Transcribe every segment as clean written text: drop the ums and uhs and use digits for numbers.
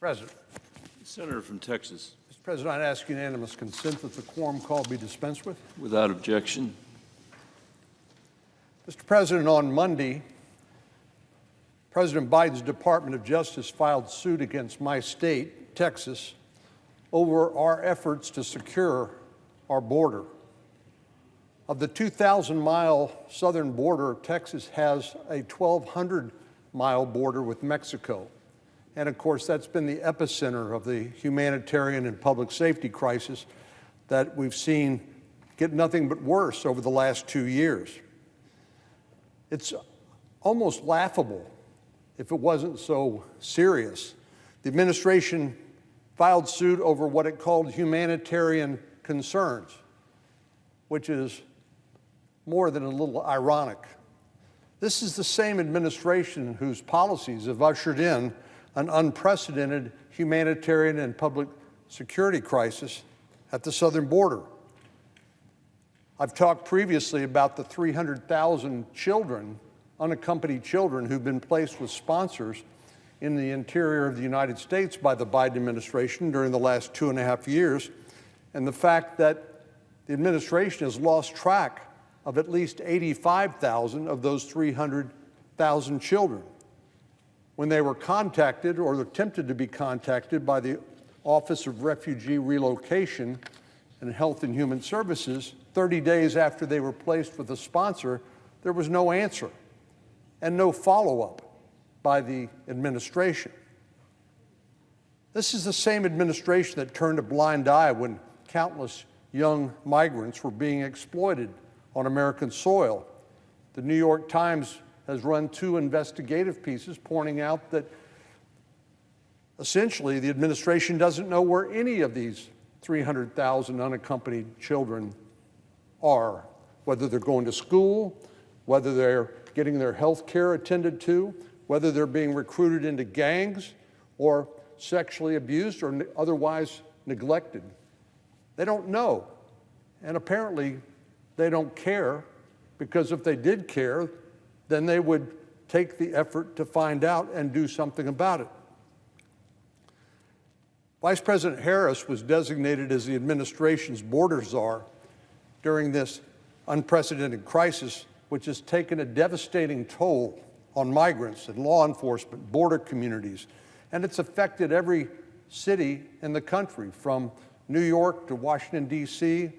President. Senator from Texas. Mr. President, I ask unanimous consent that the quorum call be dispensed with. Without objection. Mr. President, on Monday, President Biden's Department of Justice filed suit against my state, Texas, over our efforts to secure our border. Of the 2,000-mile southern border, Texas has a 1,200-mile border with Mexico. And of course, that's been the epicenter of the humanitarian and public safety crisis that we've seen get nothing but worse over the last 2 years. It's almost laughable if it wasn't so serious. The administration filed suit over what it called humanitarian concerns, which is more than a little ironic. This is the same administration whose policies have ushered in an unprecedented humanitarian and public security crisis at the southern border. I've talked previously about the 300,000 children, unaccompanied children, who've been placed with sponsors in the interior of the United States by the Biden administration during the last 2.5 years, and the fact that the administration has lost track of at least 85,000 of those 300,000 children. When they were contacted or attempted to be contacted by the Office of Refugee Relocation and Health and Human Services, 30 days after they were placed with a sponsor, there was no answer and no follow-up by the administration. This is the same administration that turned a blind eye when countless young migrants were being exploited on American soil. The New York Times has run 2 investigative pieces pointing out that essentially the administration doesn't know where any of these 300,000 unaccompanied children are, whether they're going to school, whether they're getting their health care attended to, whether they're being recruited into gangs or sexually abused or otherwise neglected. They don't know, and apparently they don't care, because if they did care, then they would take the effort to find out and do something about it. Vice President Harris was designated as the administration's border czar during this unprecedented crisis, which has taken a devastating toll on migrants and law enforcement, border communities, and it's affected every city in the country, from New York to Washington, D.C.,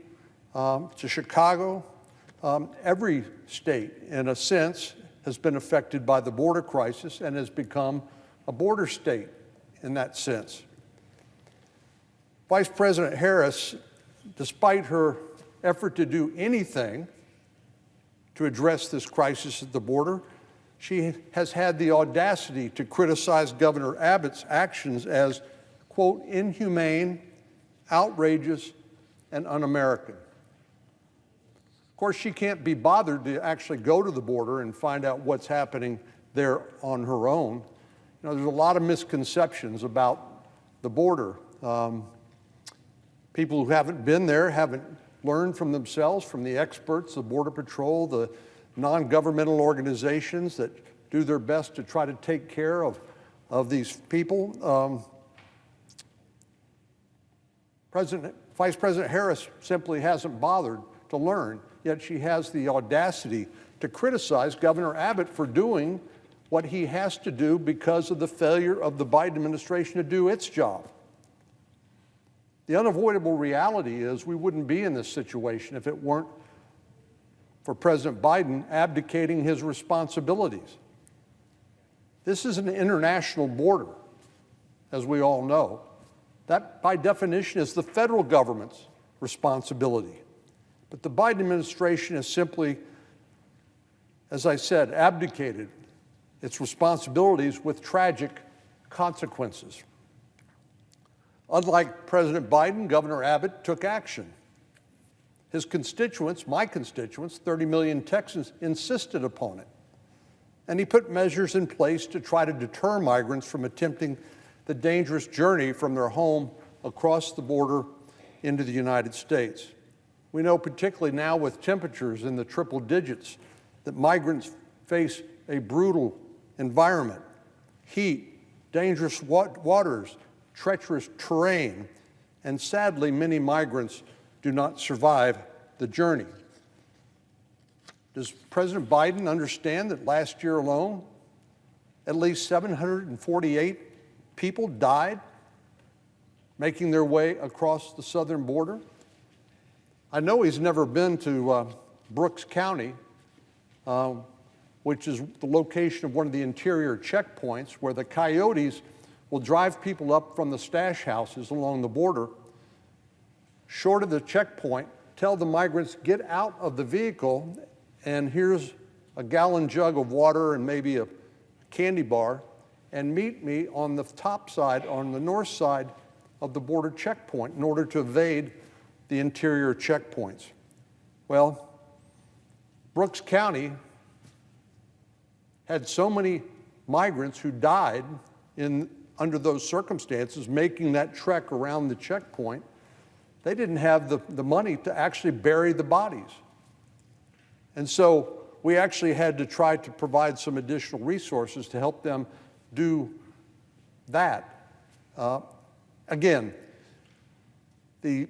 to Chicago. Every state, in a sense, has been affected by the border crisis and has become a border state in that sense. Vice President Harris, despite her effort to do anything to address this crisis at the border, she has had the audacity to criticize Governor Abbott's actions as, quote, inhumane, outrageous, and un-American. Of course, she can't be bothered to actually go to the border and find out what's happening there on her own. You know, there's a lot of misconceptions about the border. People who haven't been there haven't learned from themselves, from the experts, the Border Patrol, the non-governmental organizations that do their best to try to take care of these people. Vice President Harris simply hasn't bothered to learn, yet she has the audacity to criticize Governor Abbott for doing what he has to do because of the failure of the Biden administration to do its job. The unavoidable reality is we wouldn't be in this situation if it weren't for President Biden abdicating his responsibilities. This is an international border, as we all know. That, by definition, is the federal government's responsibility. But the Biden administration has simply, as I said, abdicated its responsibilities with tragic consequences. Unlike President Biden, Governor Abbott took action. His constituents, my constituents, 30 million Texans, insisted upon it. And he put measures in place to try to deter migrants from attempting the dangerous journey from their home across the border into the United States. We know, particularly now with temperatures in the triple digits, that migrants face a brutal environment, heat, dangerous waters, treacherous terrain, and sadly, many migrants do not survive the journey. Does President Biden understand that last year alone, at least 748 people died making their way across the southern border? I know he's never been to Brooks County, which is the location of one of the interior checkpoints where the coyotes will drive people up from the stash houses along the border, short of the checkpoint, tell the migrants, get out of the vehicle, and here's a gallon jug of water and maybe a candy bar, and meet me on the top side, on the north side of the border checkpoint in order to evade the interior checkpoints. Well, Brooks County had so many migrants who died under those circumstances, making that trek around the checkpoint, they didn't have the money to actually bury the bodies. And so we actually had to try to provide some additional resources to help them do that. Again, the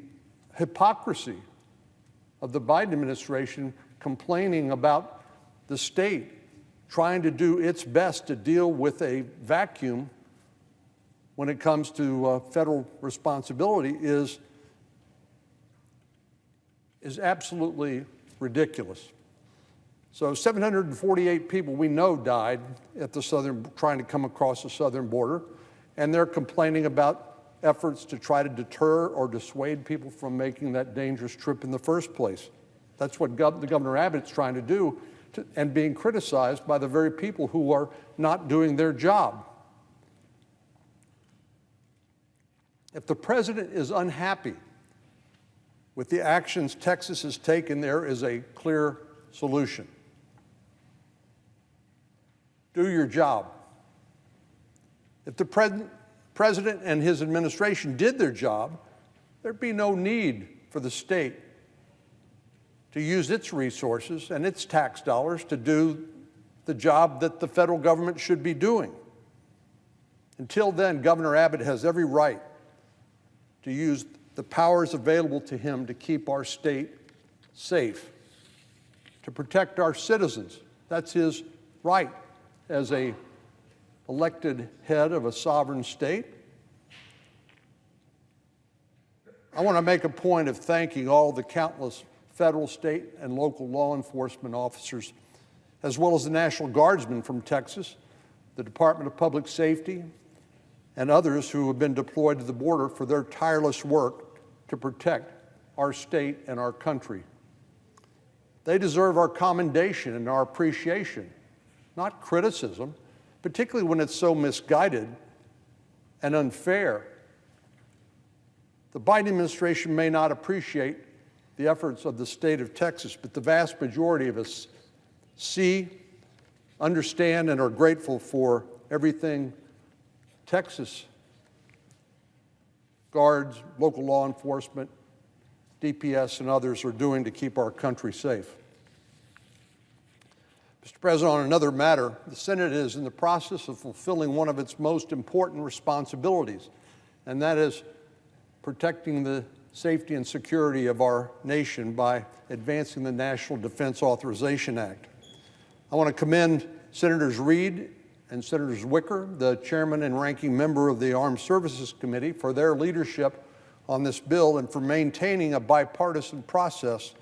hypocrisy of the Biden administration complaining about the state trying to do its best to deal with a vacuum when it comes to federal responsibility is absolutely ridiculous. So 748 people we know died at the trying to come across the southern border, and they're complaining about efforts to try to deter or dissuade people from making that dangerous trip in the first place. That's what the Governor Abbott's trying to do, and being criticized by the very people who are not doing their job. If the president is unhappy with the actions Texas has taken, there is a clear solution. Do your job. If the president and his administration did their job, there'd be no need for the state to use its resources and its tax dollars to do the job that the federal government should be doing. Until then, Governor Abbott has every right to use the powers available to him to keep our state safe, to protect our citizens. That's his right as an elected head of a sovereign state. I want to make a point of thanking all the countless federal, state, and local law enforcement officers, as well as the National Guardsmen from Texas, the Department of Public Safety, and others who have been deployed to the border for their tireless work to protect our state and our country. They deserve our commendation and our appreciation, not criticism, particularly when it's so misguided and unfair. The Biden administration may not appreciate the efforts of the state of Texas, but the vast majority of us see, understand, and are grateful for everything Texas guards, local law enforcement, DPS, and others are doing to keep our country safe. Mr. President, on another matter, the Senate is in the process of fulfilling one of its most important responsibilities, and that is protecting the safety and security of our nation by advancing the National Defense Authorization Act. I want to commend Senators Reid and Senators Wicker, the chairman and ranking member of the Armed Services Committee, for their leadership on this bill and for maintaining a bipartisan process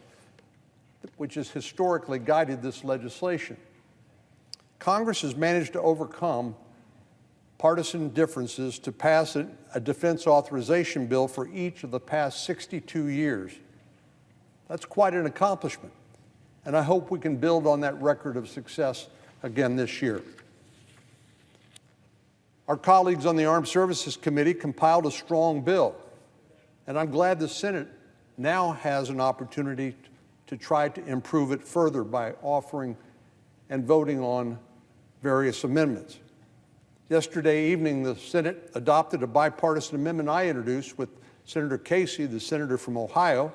which has historically guided this legislation. Congress has managed to overcome partisan differences to pass a defense authorization bill for each of the past 62 years. That's quite an accomplishment, and I hope we can build on that record of success again this year. Our colleagues on the Armed Services Committee compiled a strong bill, and I'm glad the Senate now has an opportunity to try to improve it further by offering and voting on various amendments. Yesterday evening, the Senate adopted a bipartisan amendment I introduced with Senator Casey, the senator from Ohio,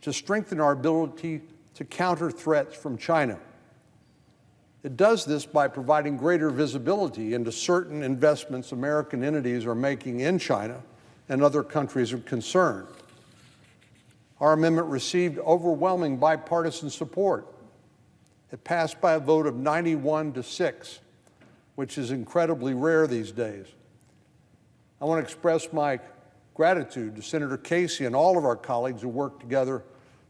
to strengthen our ability to counter threats from China. It does this by providing greater visibility into certain investments American entities are making in China and other countries of concern. Our amendment received overwhelming bipartisan support. It passed by a vote of 91-6, which is incredibly rare these days. I want to express my gratitude to Senator Casey and all of our colleagues who worked together,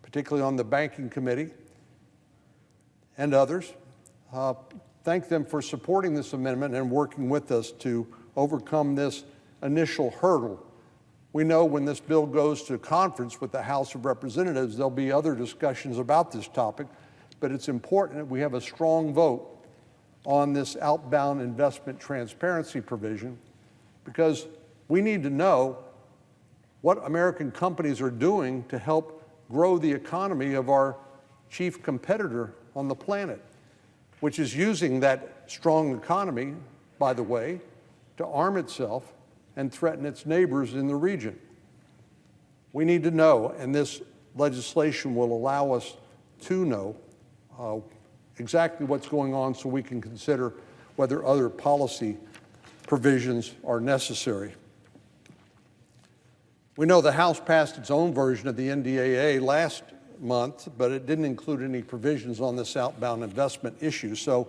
particularly on the Banking Committee and others. Thank them for supporting this amendment and working with us to overcome this initial hurdle. We know when this bill goes to conference with the House of Representatives, there'll be other discussions about this topic, but it's important that we have a strong vote on this outbound investment transparency provision, because we need to know what American companies are doing to help grow the economy of our chief competitor on the planet, which is using that strong economy, by the way, to arm itself and threaten its neighbors in the region. We need to know, and this legislation will allow us to know exactly what's going on so we can consider whether other policy provisions are necessary. We know the House passed its own version of the NDAA last month, but it didn't include any provisions on this outbound investment issue. So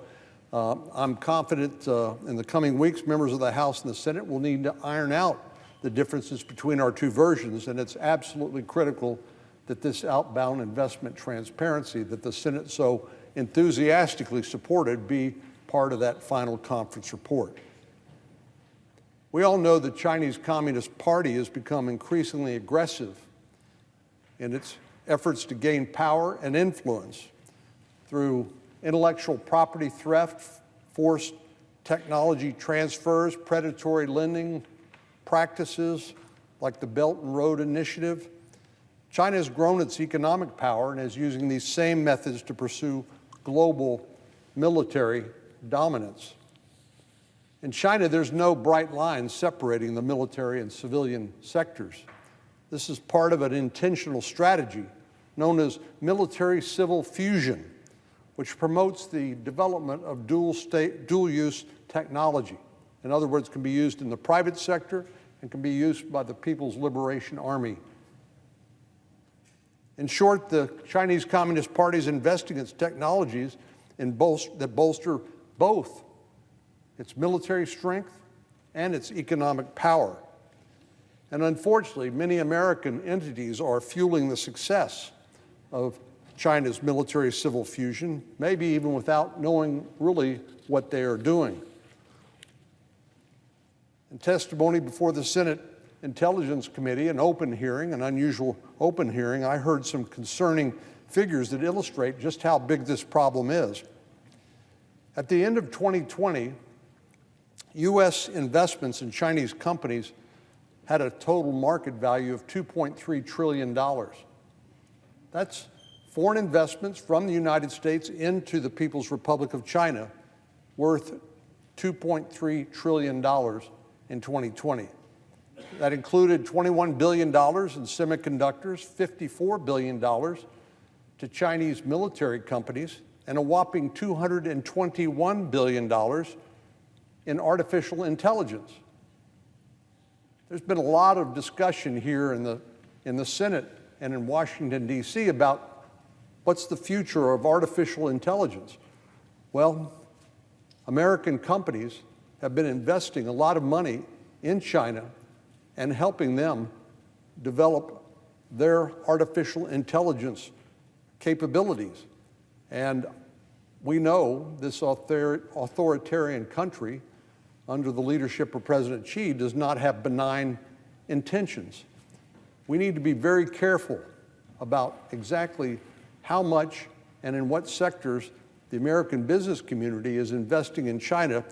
I'm confident in the coming weeks, members of the House and the Senate will need to iron out the differences between our two versions, and it's absolutely critical that this outbound investment transparency that the Senate so enthusiastically supported be part of that final conference report. We all know the Chinese Communist Party has become increasingly aggressive in its efforts to gain power and influence through intellectual property theft, forced technology transfers, predatory lending practices like the Belt and Road Initiative. China has grown its economic power and is using these same methods to pursue global military dominance. In China, there's no bright line separating the military and civilian sectors. This is part of an intentional strategy known as military-civil fusion, which promotes the development of dual-use technology. In other words, can be used in the private sector and can be used by the People's Liberation Army. In short, the Chinese Communist Party is investing its technologies that bolster both its military strength and its economic power. And unfortunately, many American entities are fueling the success of China's military-civil fusion, maybe even without knowing really what they are doing. In testimony before the Senate Intelligence Committee, an unusual open hearing, I heard some concerning figures that illustrate just how big this problem is. At the end of 2020, U.S. investments in Chinese companies had a total market value of $2.3 trillion. That's foreign investments from the United States into the People's Republic of China worth $2.3 trillion in 2020. That included $21 billion in semiconductors, $54 billion to Chinese military companies, and a whopping $221 billion in artificial intelligence. There's been a lot of discussion here in the Senate and in Washington, D.C. about what's the future of artificial intelligence. Well, American companies have been investing a lot of money in China and helping them develop their artificial intelligence capabilities. And we know this authoritarian country, under the leadership of President Xi, does not have benign intentions. We need to be very careful about exactly how much and in what sectors the American business community is investing in China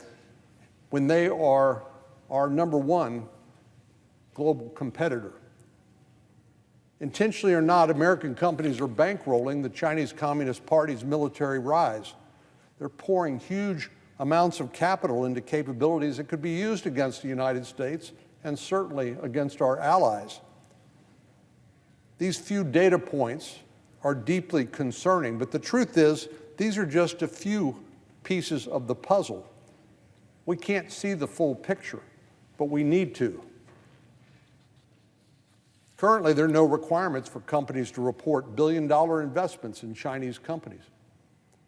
when they are our number one global competitor. Intentionally or not, American companies are bankrolling the Chinese Communist Party's military rise. They're pouring huge amounts of capital into capabilities that could be used against the United States and certainly against our allies. These few data points are deeply concerning, but the truth is these are just a few pieces of the puzzle. We can't see the full picture, but we need to. Currently, there are no requirements for companies to report billion-dollar investments in Chinese companies.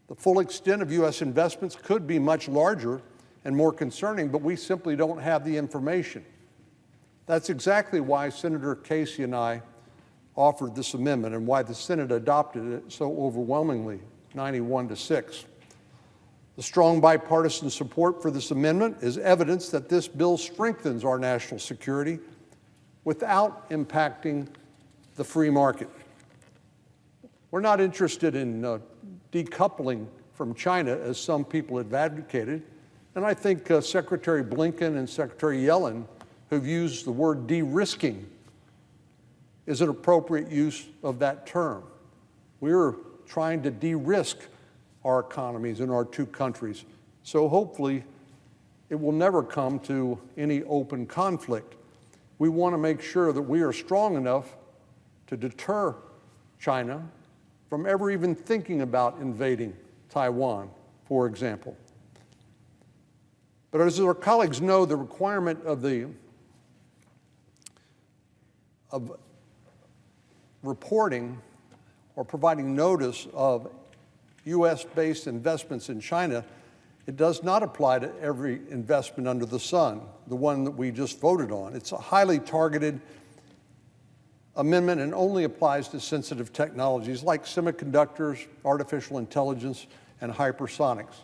The full extent of U.S. investments could be much larger and more concerning, but we simply don't have the information. That's exactly why Senator Casey and I offered this amendment and why the Senate adopted it so overwhelmingly, 91-6. The strong bipartisan support for this amendment is evidence that this bill strengthens our national security without impacting the free market. We're not interested in decoupling from China, as some people have advocated, and I think Secretary Blinken and Secretary Yellen, who've used the word de-risking, is an appropriate use of that term. We're trying to de-risk our economies in our two countries, so hopefully it will never come to any open conflict. We want to make sure that we are strong enough to deter China from ever even thinking about invading Taiwan, for example. But as our colleagues know, the requirement of reporting or providing notice of U.S.-based investments in China, it does not apply to every investment under the sun, the one that we just voted on. It's a highly targeted amendment and only applies to sensitive technologies like semiconductors, artificial intelligence, and hypersonics.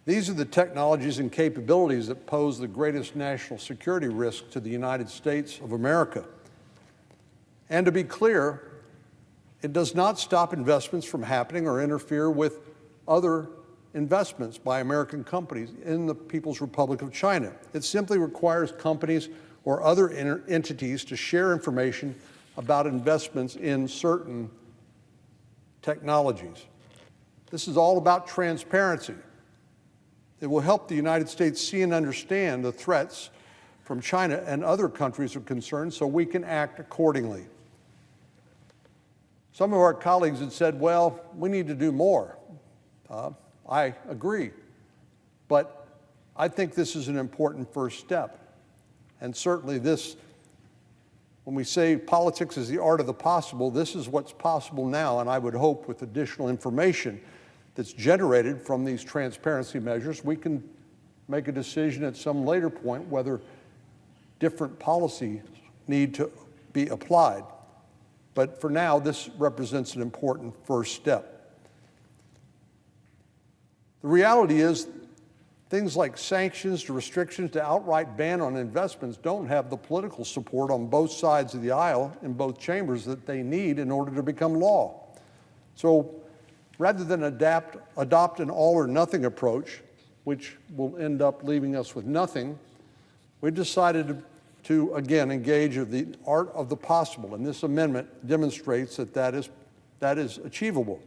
These are the technologies and capabilities that pose the greatest national security risk to the United States of America. And to be clear, it does not stop investments from happening or interfere with other investments by American companies in the People's Republic of China. It simply requires companies or other entities to share information about investments in certain technologies. This is all about transparency. It will help the United States see and understand the threats from China and other countries of concern so we can act accordingly. Some of our colleagues had said, well, we need to do more. I agree. But I think this is an important first step. And certainly this, when we say politics is the art of the possible, this is what's possible now, and I would hope with additional information that's generated from these transparency measures, we can make a decision at some later point whether different policies need to be applied. But for now, this represents an important first step. The reality is, things like sanctions to restrictions to outright ban on investments don't have the political support on both sides of the aisle in both chambers that they need in order to become law. So rather than adopt an all or nothing approach, which will end up leaving us with nothing, we decided to again engage in the art of the possible, and this amendment demonstrates that that is achievable.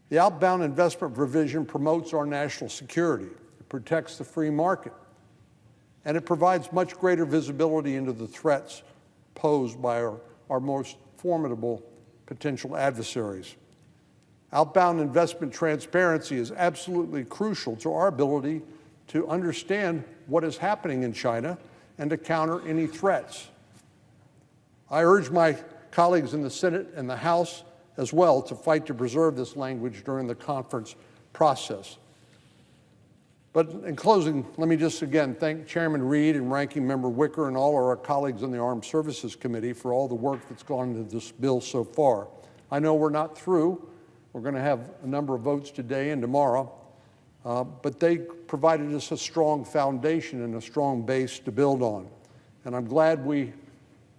The outbound investment provision promotes our national security. It protects the free market, and it provides much greater visibility into the threats posed by our most formidable potential adversaries. Outbound investment transparency is absolutely crucial to our ability to understand what is happening in China and to counter any threats. I urge my colleagues in the Senate and the House as well to fight to preserve this language during the conference process. But in closing, let me just again thank Chairman Reid and Ranking Member Wicker and all of our colleagues on the Armed Services Committee for all the work that's gone into this bill so far. I know we're not through. We're going to have a number of votes today and tomorrow, but they provided us a strong foundation and a strong base to build on. And I'm glad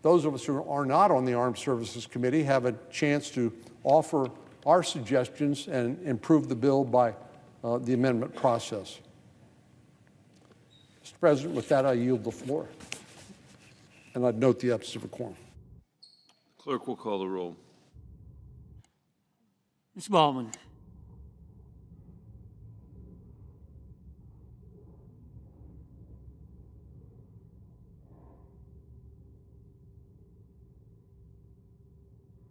those of us who are not on the Armed Services Committee have a chance to offer our suggestions and improve the bill by the amendment process. Mr. President, with that, I yield the floor. And I'd note the absence of a quorum. Clerk will call the roll. Ms. Baldwin.